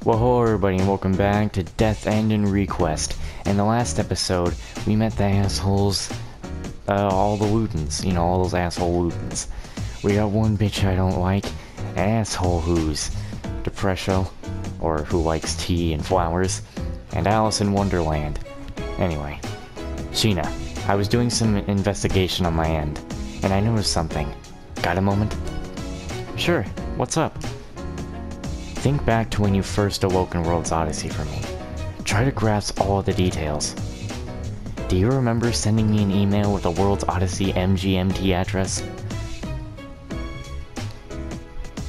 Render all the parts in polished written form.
Well, hello everybody and welcome back to Death End and Request. In the last episode, we met the assholes, all the Ludens, you know, all those asshole Ludens. We got one bitch I don't like, an asshole who's depresso, or who likes tea and flowers, and Alice in Wonderland. Anyway, Sheena, I was doing some investigation on my end, and I noticed something. Got a moment? Sure, what's up? Think back to when you first awoke in World's Odyssey for me. Try to grasp all of the details. Do you remember sending me an email with a World's Odyssey MGMT address?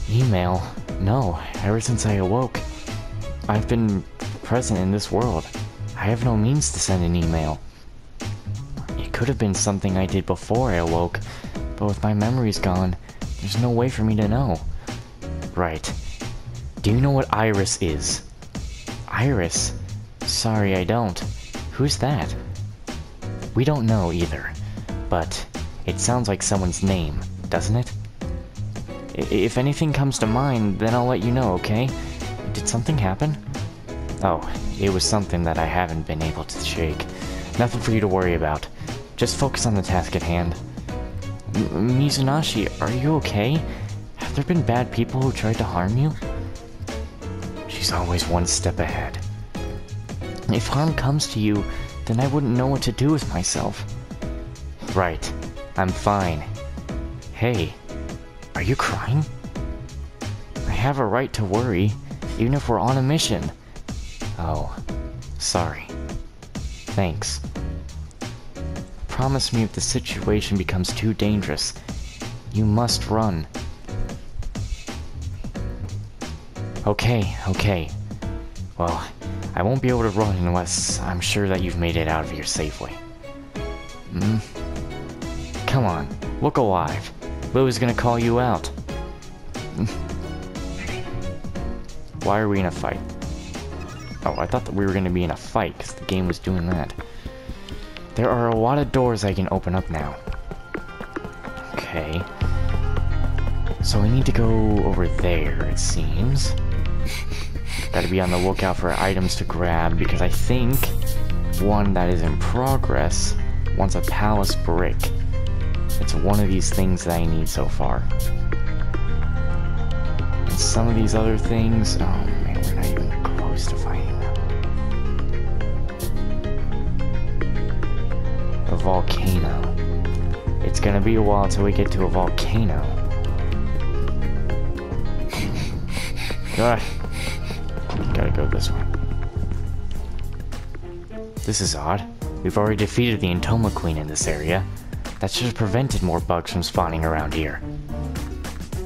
Email? No, ever since I awoke. I've been present in this world. I have no means to send an email. It could have been something I did before I awoke, but with my memories gone, there's no way for me to know. Right. Do you know what Iris is? Iris? Sorry, I don't. Who's that? We don't know either, but it sounds like someone's name, doesn't it? If anything comes to mind, then I'll let you know, okay? Did something happen? Oh, it was something that I haven't been able to shake. Nothing for you to worry about. Just focus on the task at hand. Mizunashi, are you okay? Have there been bad people who tried to harm you? She's always one step ahead. If harm comes to you, then I wouldn't know what to do with myself. Right. I'm fine. Hey, are you crying? I have a right to worry, even if we're on a mission. Oh, sorry. Thanks. Promise me if the situation becomes too dangerous, you must run. Okay. Well, I won't be able to run unless I'm sure that you've made it out of here safely. Come on, look alive. Lily's gonna call you out. Why are we in a fight? Oh, I thought that we were gonna be in a fight because the game was doing that. There are a lot of doors I can open up now. Okay. So we need to go over there, it seems. Gotta be on the lookout for items to grab, because I think one that is in progress wants a palace brick. It's one of these things that I need so far. And some of these other things... Oh man, we're not even close to finding them. A volcano. It's gonna be a while till we get to a volcano. Gotta go this way. This is odd. We've already defeated the Intoma Queen in this area. That should have prevented more bugs from spawning around here.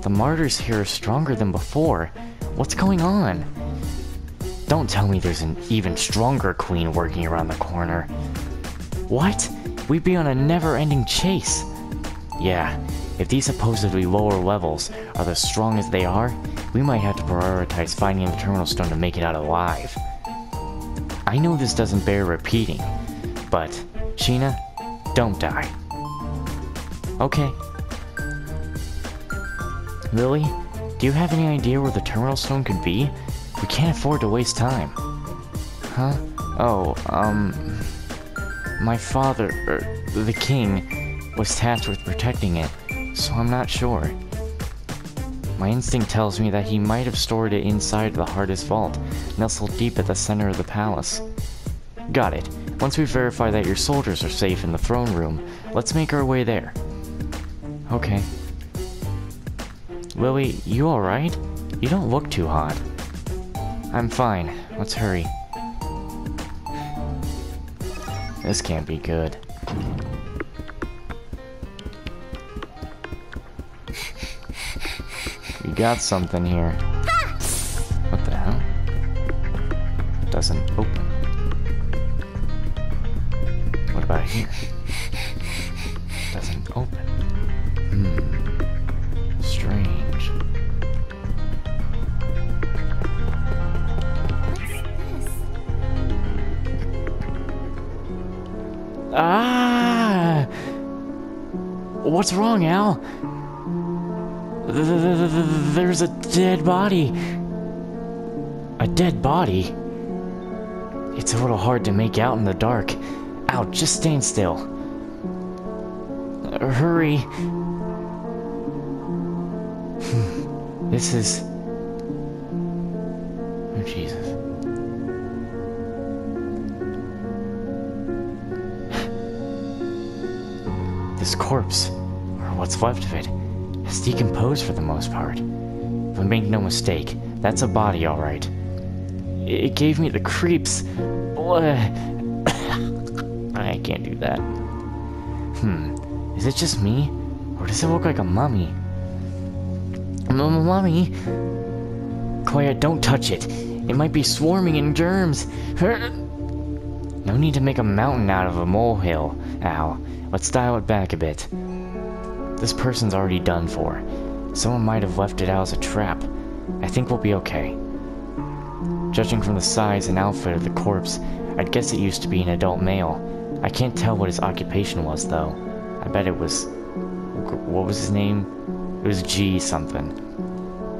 The martyrs here are stronger than before. What's going on? Don't tell me there's an even stronger queen working around the corner. What? We'd be on a never-ending chase. Yeah, if these supposedly lower levels are as strong as they are, we might have to prioritize finding the terminal stone to make it out alive. I know this doesn't bear repeating, but Sheena, don't die. Okay. Lily, do you have any idea where the terminal stone could be? We can't afford to waste time. Huh? Oh, my father, the king, was tasked with protecting it, so I'm not sure. My instinct tells me that he might have stored it inside the hardest vault, nestled deep at the center of the palace. Got it. Once we verify that your soldiers are safe in the throne room, let's make our way there. Okay. Lily, you alright? You don't look too hot. I'm fine. Let's hurry. This can't be good. We got something here. What the hell? Doesn't open. What about here? Doesn't open. Strange. Ah! What's wrong, Al? There's a dead body. A dead body? It's a little hard to make out in the dark. Ow, just stand still. Hurry. This is... Oh, Jesus. This corpse, or what's left of it, has decomposed for the most part. If I make no mistake, that's a body, alright. It gave me the creeps. I can't do that. Is it just me? Or does it look like a mummy? Mummy? Claire, don't touch it. It might be swarming in germs. No need to make a mountain out of a molehill. Ow. Let's dial it back a bit. This person's already done for. Someone might have left it out as a trap. I think we'll be okay. Judging from the size and outfit of the corpse, I'd guess it used to be an adult male. I can't tell what his occupation was, though. I bet it was... What was his name? It was G something.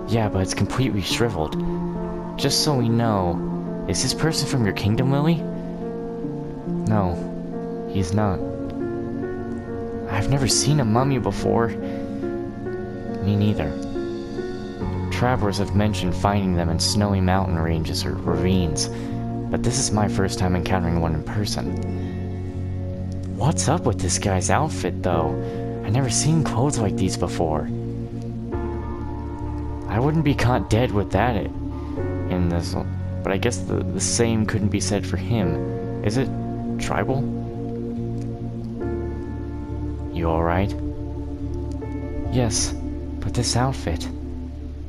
Yeah, but it's completely shriveled. Just so we know, is this person from your kingdom, Lily? No, he's not. I've never seen a mummy before. Me neither. Travelers have mentioned finding them in snowy mountain ranges or ravines, but this is my first time encountering one in person. What's up with this guy's outfit, though? I've never seen clothes like these before. I wouldn't be caught dead with that in this, but I guess the same couldn't be said for him. Is it tribal? You alright? Yes, but this outfit...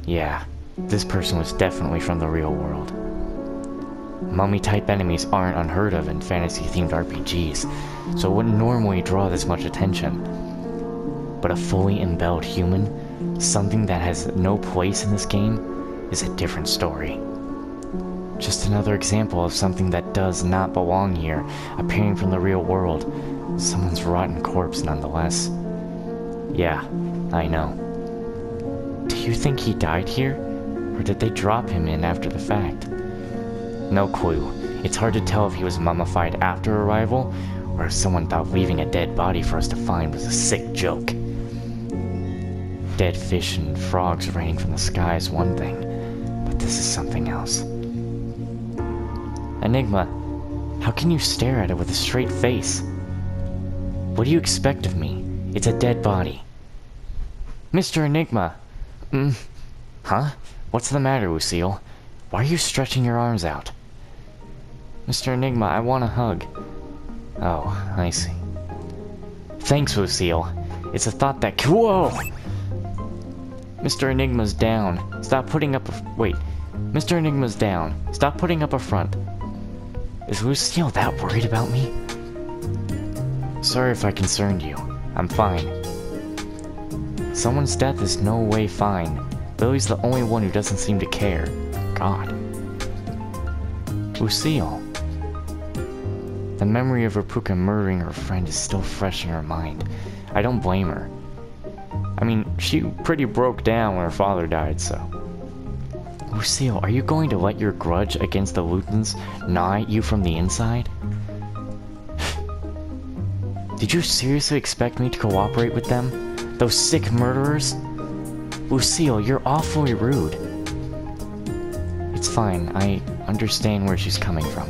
Yeah, this person was definitely from the real world. Mummy-type enemies aren't unheard of in fantasy-themed RPGs, so it wouldn't normally draw this much attention. But a fully embelled human, something that has no place in this game, is a different story. Just another example of something that does not belong here, appearing from the real world. Someone's rotten corpse, nonetheless. Yeah, I know. Do you think he died here? Or did they drop him in after the fact? No clue. It's hard to tell if he was mummified after arrival, or if someone thought leaving a dead body for us to find was a sick joke. Dead fish and frogs raining from the sky is one thing, but this is something else. Enigma, how can you stare at it with a straight face? What do you expect of me? It's a dead body. Mr. Enigma! Huh? What's the matter, Lucille? Why are you stretching your arms out? Mr. Enigma, I want a hug. Oh, I see. Thanks, Lucille. It's a thought that... Whoa! Mr. Enigma's down. Stop putting up a... Wait. Mr. Enigma's down. Stop putting up a front. Is Lucille that worried about me? Sorry if I concerned you. I'm fine. Someone's death is no way fine. Lily's the only one who doesn't seem to care. God. Lucille. The memory of Rapuka murdering her friend is still fresh in her mind. I don't blame her. I mean, she pretty broke down when her father died, so... Lucille, are you going to let your grudge against the Lutons gnaw at you from the inside? Did you seriously expect me to cooperate with them? Those sick murderers? Lucille, you're awfully rude. It's fine, I understand where she's coming from.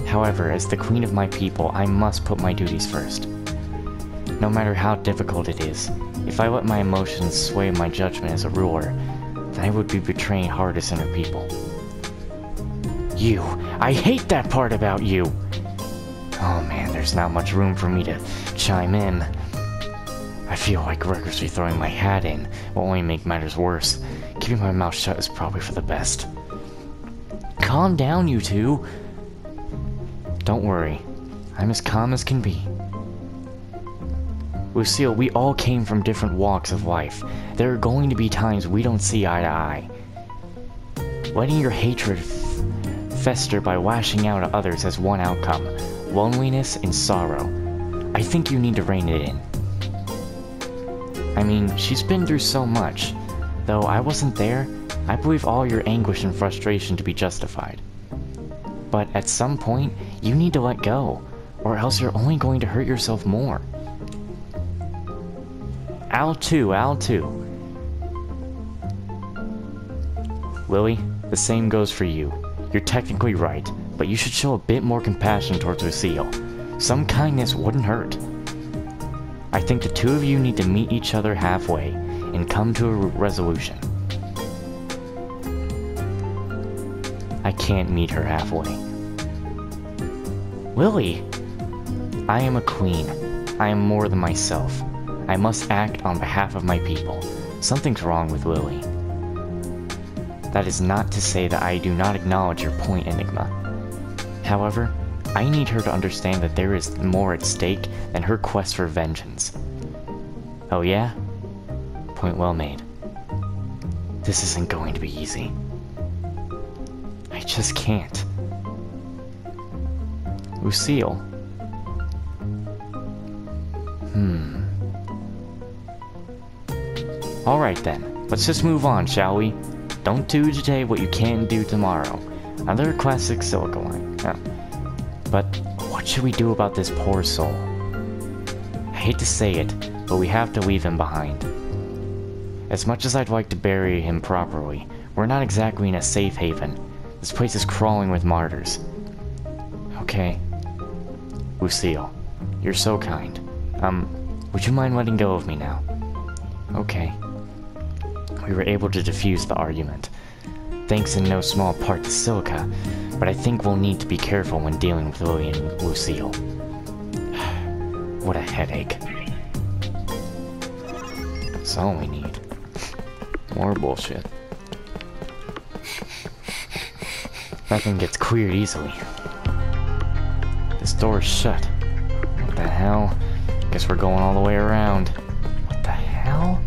However, as the queen of my people, I must put my duties first. No matter how difficult it is, if I let my emotions sway my judgment as a ruler, then I would be betraying Hardest and her people. You! I hate that part about you! Oh man, there's not much room for me to chime in. I feel like recklessly throwing my hat in will only make matters worse. Keeping my mouth shut is probably for the best. Calm down, you two! Don't worry, I'm as calm as can be. Lucille, we all came from different walks of life. There are going to be times we don't see eye to eye. Letting your hatred fester by lashing out at others has one outcome: loneliness and sorrow. I think you need to rein it in. I mean, she's been through so much. Though I wasn't there, I believe all your anguish and frustration to be justified. But at some point, you need to let go, or else you're only going to hurt yourself more. Al too. Lily, the same goes for you. You're technically right, but you should show a bit more compassion towards Lucille. Some kindness wouldn't hurt. I think the two of you need to meet each other halfway and come to a resolution. I can't meet her halfway. Lily! I am a queen. I am more than myself. I must act on behalf of my people. Something's wrong with Lily. That is not to say that I do not acknowledge your point, Enigma. However, I need her to understand that there is more at stake than her quest for vengeance. Oh yeah? Point well made. This isn't going to be easy. I just can't. Lucille? Alright then, let's just move on, shall we? Don't do today what you can't do tomorrow. Another classic Silica line. Yeah. But what should we do about this poor soul? I hate to say it, but we have to leave him behind. As much as I'd like to bury him properly, we're not exactly in a safe haven. This place is crawling with martyrs. Okay. Lucille, you're so kind. Would you mind letting go of me now? Okay. We were able to defuse the argument. Thanks in no small part to Silica, but I think we'll need to be careful when dealing with Lily and Lucille. What a headache. That's all we need. More bullshit. Nothing gets cleared easily. This door is shut. What the hell? Guess we're going all the way around. What the hell?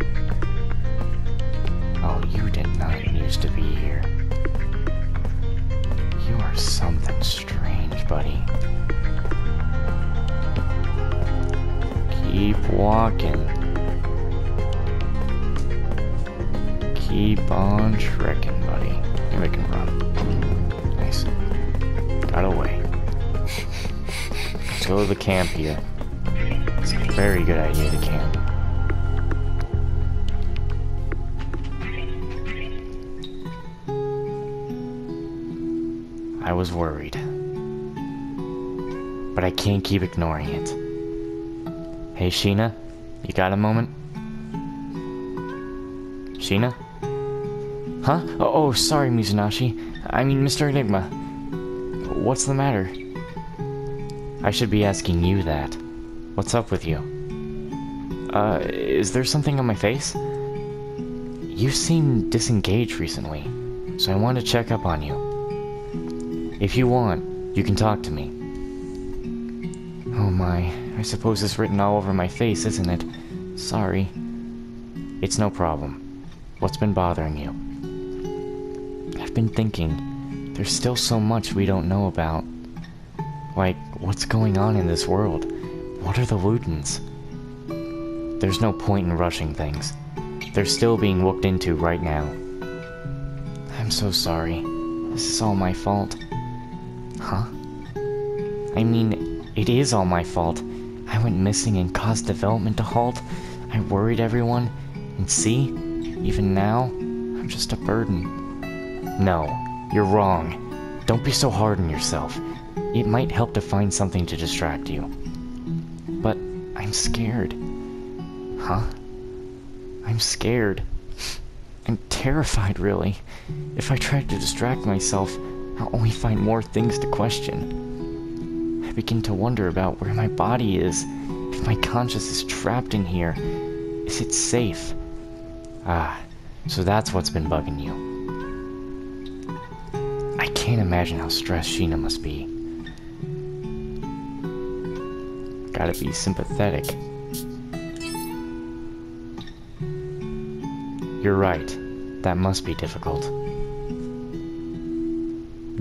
Oh, you did not used to be here. You are something strange, buddy. Keep walking. Keep on trekking, buddy. You're making run. Nice. Got away. Let's go to the camp here. It's a very good idea to camp. I was worried. But I can't keep ignoring it. Hey, Sheena? You got a moment? Sheena? Huh? Oh, sorry, Mizunashii. I mean, Mr. Enigma. What's the matter? I should be asking you that. What's up with you? Is there something on my face? You seem disengaged recently, so I want to check up on you. If you want, you can talk to me. Oh my, I suppose it's written all over my face, isn't it? Sorry. It's no problem. What's been bothering you? I've been thinking, there's still so much we don't know about. Like, what's going on in this world? What are the Lutens? There's no point in rushing things. They're still being looked into right now. I'm so sorry. This is all my fault. Huh? I mean, it is all my fault. I went missing and caused development to halt. I worried everyone. And see? Even now, I'm just a burden. No, you're wrong. Don't be so hard on yourself. It might help to find something to distract you. But I'm scared. Huh? I'm scared. I'm terrified, really. If I try to distract myself, I'll only find more things to question. I begin to wonder about where my body is. If my conscience is trapped in here, is it safe? Ah, so that's what's been bugging you. I can't imagine how stressed Sheena must be. Gotta be sympathetic. You're right. That must be difficult.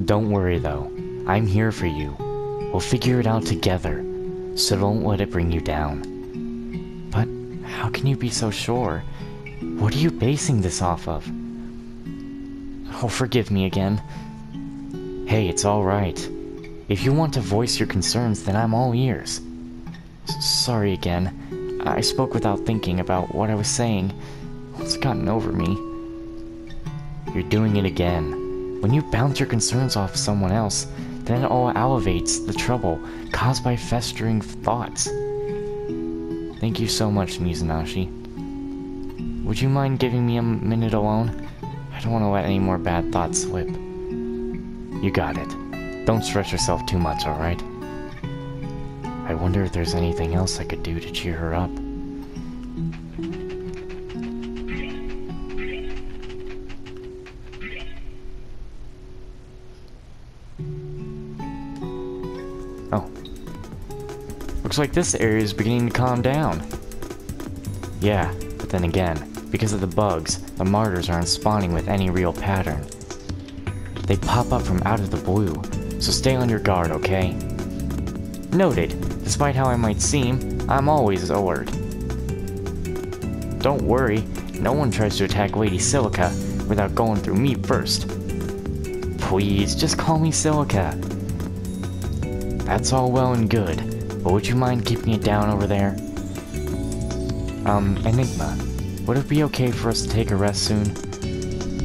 Don't worry though. I'm here for you. We'll figure it out together. So don't let it bring you down. But how can you be so sure? What are you basing this off of? Oh, forgive me again. Hey, it's alright. If you want to voice your concerns, then I'm all ears. Sorry again. I spoke without thinking about what I was saying. It's gotten over me. You're doing it again. When you bounce your concerns off someone else, then it all elevates the trouble caused by festering thoughts. Thank you so much, Mizunaishi. Would you mind giving me a minute alone? I don't want to let any more bad thoughts slip. You got it. Don't stress yourself too much, alright? I wonder if there's anything else I could do to cheer her up. Oh. Looks like this area is beginning to calm down. Yeah, but then again, because of the bugs, the martyrs aren't spawning with any real pattern. They pop up from out of the blue, so stay on your guard, okay? Noted. Despite how I might seem, I'm always alert. Don't worry, no one tries to attack Lady Silica without going through me first. Please, just call me Silica. That's all well and good, but would you mind keeping it down over there? Enigma, would it be okay for us to take a rest soon?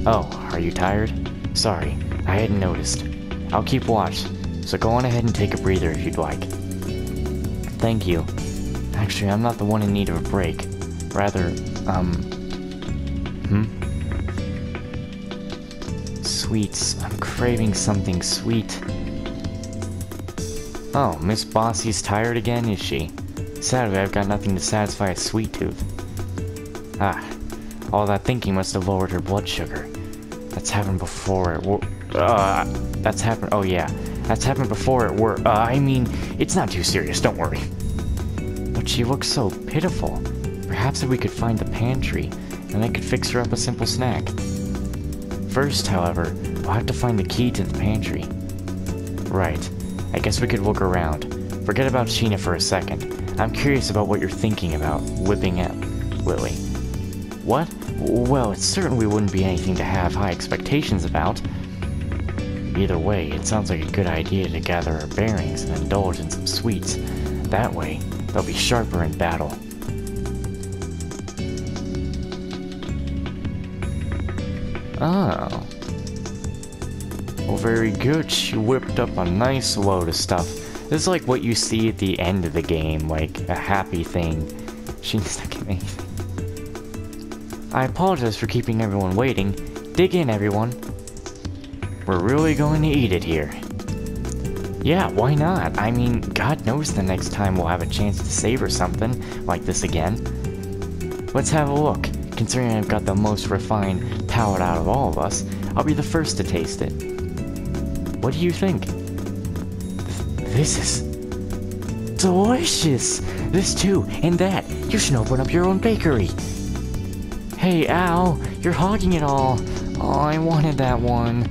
Oh, are you tired? Sorry, I hadn't noticed. I'll keep watch, so go on ahead and take a breather if you'd like. Thank you. Actually, I'm not the one in need of a break. Rather, Sweets. I'm craving something sweet. Oh, Miss Bossy's tired again, is she? Sadly, I've got nothing to satisfy a sweet tooth. Ah, all that thinking must have lowered her blood sugar. That's happened before that's happened, oh yeah. That's happened before at work. I mean, it's not too serious, don't worry. But she looks so pitiful. Perhaps if we could find the pantry, then I could fix her up a simple snack. First, however, we'll have to find the key to the pantry. Right. I guess we could look around. Forget about Sheena for a second. I'm curious about what you're thinking about whipping at Lily. What? Well, it certainly wouldn't be anything to have high expectations about. Either way, it sounds like a good idea to gather our bearings and indulge in some sweets. That way, they'll be sharper in battle. Oh. Well, very good. She whipped up a nice load of stuff. This is like what you see at the end of the game, like a happy thing. She needs to get anything. I apologize for keeping everyone waiting. Dig in, everyone. We're really going to eat it here. Yeah, why not? I mean, God knows the next time we'll have a chance to savor something like this again. Let's have a look. Considering I've got the most refined palate out of all of us, I'll be the first to taste it. What do you think? This is delicious! This too, and that. You should open up your own bakery. Hey, Al, you're hogging it all. Oh, I wanted that one.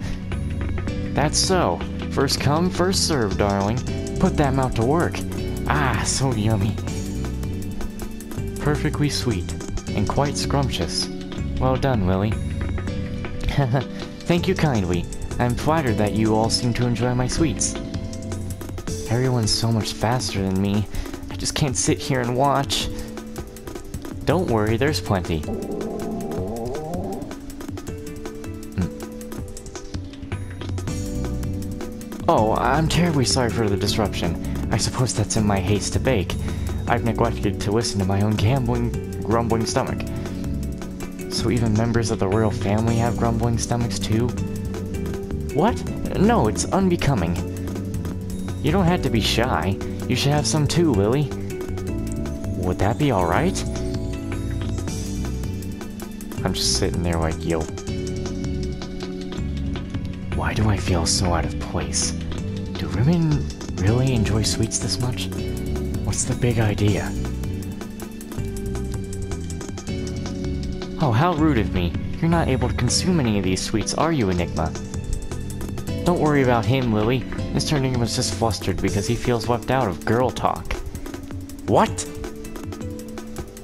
That's so. First come, first serve, darling. Put that mouth to work. Ah, so yummy. Perfectly sweet, and quite scrumptious. Well done, Lily. Thank you kindly. I'm flattered that you all seem to enjoy my sweets. Everyone's so much faster than me. I just can't sit here and watch. Don't worry, there's plenty. Oh, I'm terribly sorry for the disruption. I suppose that's in my haste to bake. I've neglected to listen to my own grumbling stomach. So even members of the royal family have grumbling stomachs too? What? No, it's unbecoming. You don't have to be shy. You should have some too, Lily. Would that be alright? I'm just sitting there like, yo. Why do I feel so out of place? Do women really enjoy sweets this much? What's the big idea? Oh, how rude of me. You're not able to consume any of these sweets, are you, Enigma? Don't worry about him, Lily. Mr. Enigma's just flustered because he feels left out of girl talk. What?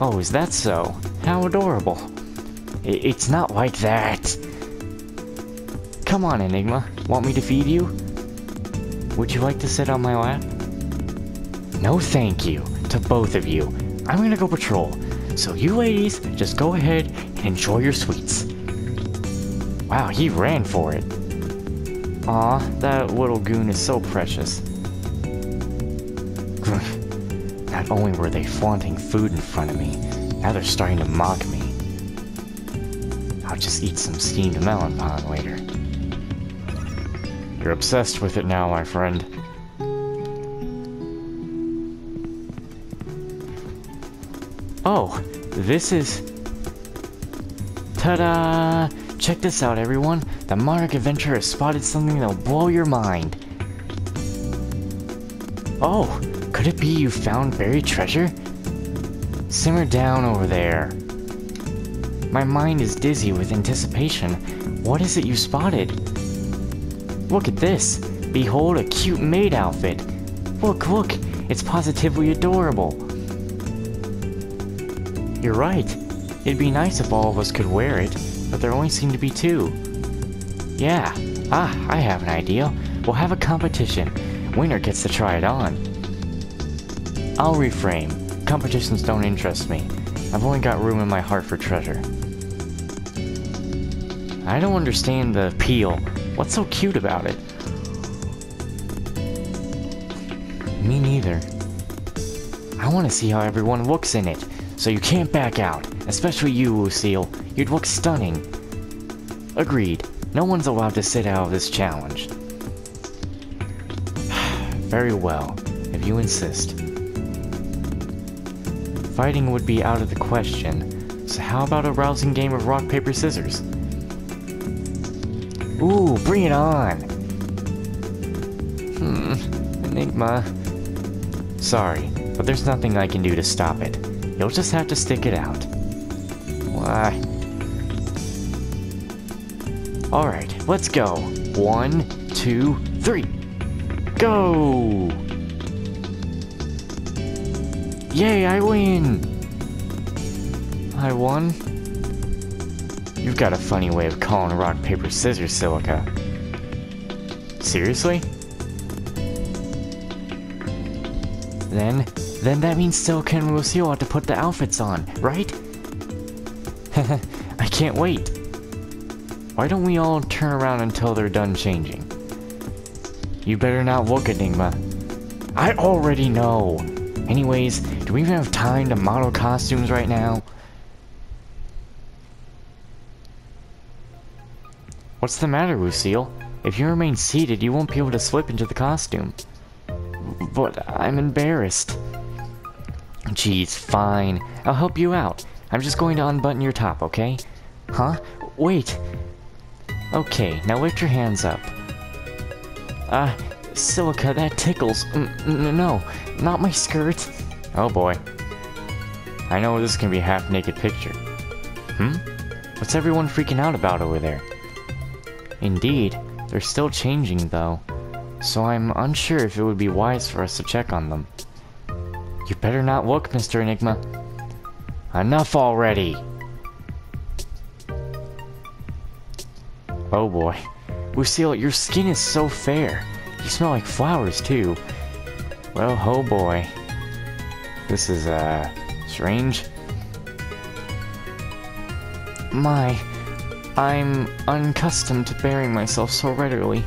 Oh, is that so? How adorable. It's not like that. Come on, Enigma. Want me to feed you? Would you like to sit on my lap? No thank you, to both of you. I'm gonna go patrol. So you ladies, just go ahead and enjoy your sweets. Wow, he ran for it. Aw, that little goon is so precious. Not only were they flaunting food in front of me, now they're starting to mock me. I'll just eat some steamed melon pond later. You're obsessed with it now, my friend. Oh, this is... Ta-da! Check this out, everyone. The Monarch Adventurer has spotted something that'll blow your mind. Oh, could it be you found buried treasure? Simmer down over there. My mind is dizzy with anticipation. What is it you spotted? Look at this. Behold a cute maid outfit. Look, look. It's positively adorable. You're right. It'd be nice if all of us could wear it, but there only seem to be two. Yeah. I have an idea. We'll have a competition. Winner gets to try it on. I'll reframe. Competitions don't interest me. I've only got room in my heart for treasure. I don't understand the appeal. What's so cute about it? Me neither. I want to see how everyone looks in it, so you can't back out. Especially you, Lucille. You'd look stunning. Agreed. No one's allowed to sit out of this challenge. Very well, if you insist. Fighting would be out of the question, so how about a rousing game of rock, paper, scissors? Ooh, bring it on! Enigma. Sorry, but there's nothing I can do to stop it. You'll just have to stick it out. Why? Alright, let's go. 1, 2, 3. Go! Yay, I win! I won? You've got a funny way of calling rock, paper, scissors, Silica. Seriously? Then that means Silica and Lucille ought to put the outfits on, right? I can't wait. Why don't we all turn around until they're done changing? You better not look, Enigma. I already know. Anyways, do we even have time to model costumes right now? What's the matter, Lucille? If you remain seated, you won't be able to slip into the costume. But I'm embarrassed. Geez, fine. I'll help you out. I'm just going to unbutton your top, okay? Huh? Wait. Okay, now lift your hands up. Silica, that tickles. No, not my skirt. Oh boy. I know this can be a half-naked picture. What's everyone freaking out about over there? Indeed, they're still changing though, so I'm unsure if it would be wise for us to check on them. You better not look, Mr. Enigma. Enough already! Oh boy. Lucille, your skin is so fair. You smell like flowers too. Well, oh boy. This is, strange. I'm unaccustomed to burying myself so readily.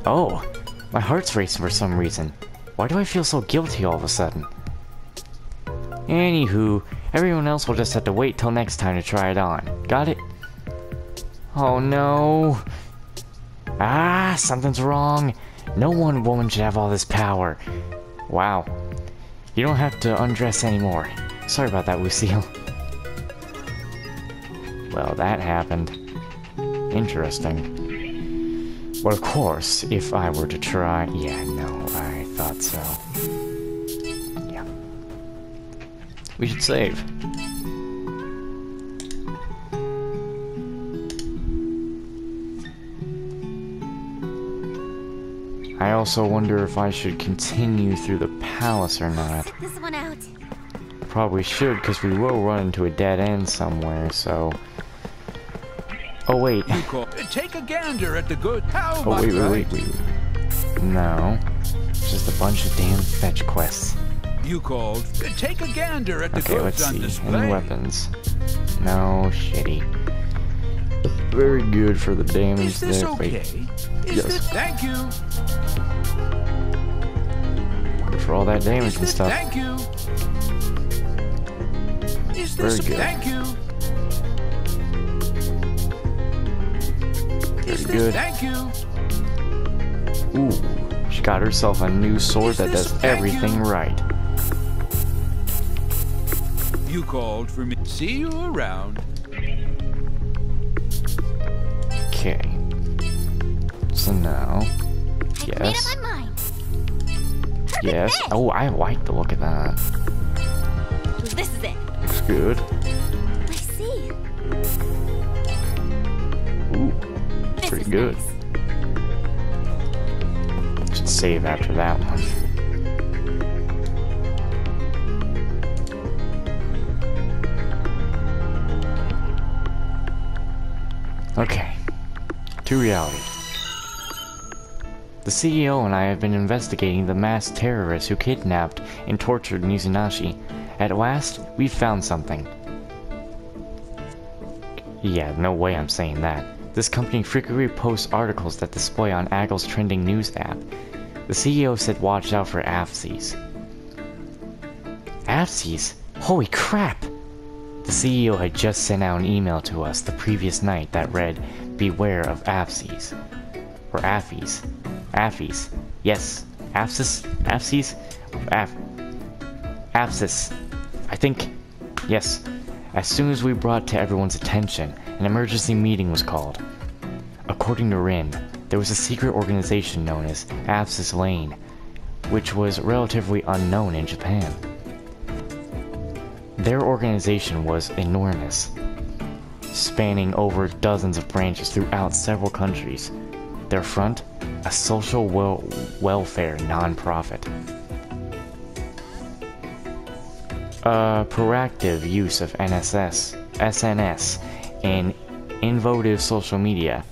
Oh, my heart's racing for some reason. Why do I feel so guilty all of a sudden? Anywho, everyone else will just have to wait till next time to try it on. Got it? Oh no. Something's wrong. No one woman should have all this power. Wow. You don't have to undress anymore. Sorry about that, Lucille. Well, that happened. Interesting. But of course, if I were to try... Yeah, no, I thought so. Yeah. We should save. I also wonder if I should continue through the palace or not. Check this one out. Probably should, because we will run into a dead end somewhere, so... Oh, wait. You call. Take a gander at the good. How Oh, about wait. right? No. It's just a bunch of damn fetch quests. You called. Take a gander at the Okay, let's goods on see. display. Any weapons? No, shitty. Very good for the damage Is this there. okay? Wait. Is Yes. this? Thank you. Good for all that damage Is and this? stuff. Thank you. Is Very this? good. Thank you. Is Very this? good. Thank you. Ooh, she got herself a new sword that does everything right. You called for me. See you around. Okay. So now, Made up yes, my mind. yes. Oh, I like the look of that. This is it. Looks good. I see. Ooh, This pretty is good. nice. Should save after that one. Okay, to reality. The CEO and I have been investigating the masked terrorists who kidnapped and tortured Mizunaishi. At last, we've found something. Yeah, no way I'm saying that. This company frequently posts articles that display on Aggle's trending news app. The CEO said watch out for AFCs. AFCs? Holy crap! The CEO had just sent out an email to us the previous night that read, beware of AFCs. Or AFIs. AFIs. Yes. AFSIS? AFCs? AFSIS. I think. Yes. As soon as we brought to everyone's attention, an emergency meeting was called. According to Rin, there was a secret organization known as AFSIS Lane, which was relatively unknown in Japan. Their organization was enormous, spanning over dozens of branches throughout several countries. Their front, a social welfare non-profit. Proactive use of SNS, and innovative social media.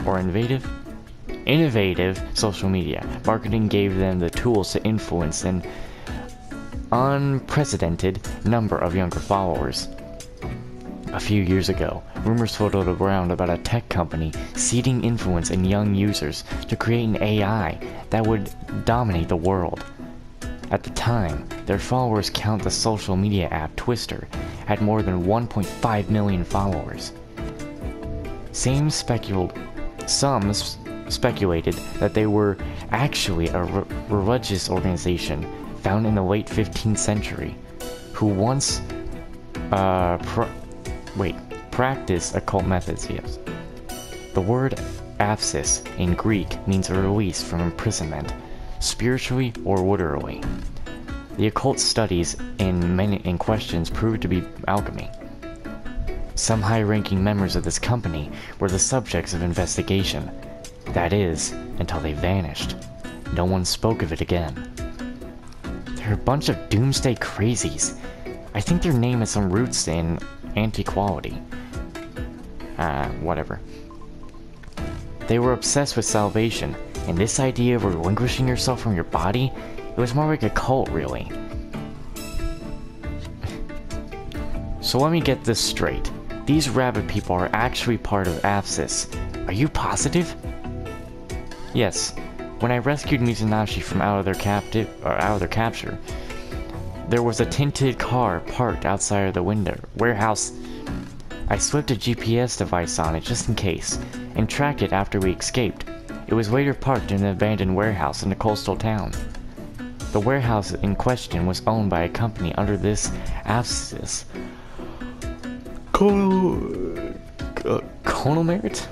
Or innovative social media. Marketing gave them the tools to influence an unprecedented number of younger followers. A few years ago, rumors floated around about a tech company seeding influence in young users to create an AI that would dominate the world. At the time, their followers count the social media app Twister had more than 1.5 million followers. Some speculated that they were actually a religious organization found in the late 15th century, who once practiced occult methods. Yes. The word apsis in Greek means a release from imprisonment, spiritually or literally. The occult studies in questions proved to be alchemy. Some high-ranking members of this company were the subjects of investigation. That is, until they vanished. No one spoke of it again. They're a bunch of doomsday crazies. I think their name has some roots in antiquity. Whatever. They were obsessed with salvation, and this idea of relinquishing yourself from your body, it was more like a cult, really. So let me get this straight. These rabbit people are actually part of AFSIS. Are you positive? Yes. When I rescued Mizunaishi from out of their capture, there was a tinted car parked outside of the warehouse. I slipped a GPS device on it just in case, and tracked it after we escaped. It was later parked in an abandoned warehouse in a coastal town. The warehouse in question was owned by a company under this AFSIS. Conglomerate?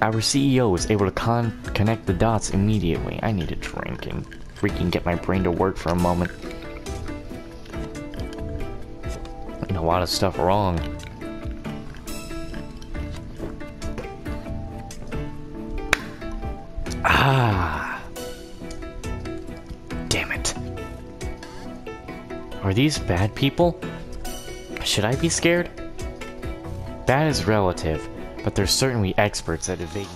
Our CEO was able to connect the dots immediately. I need a drink and freaking get my brain to work for a moment. And a lot of stuff wrong. Ah. Damn it. Are these bad people? Should I be scared? Bad is relative, but they're certainly experts at evading.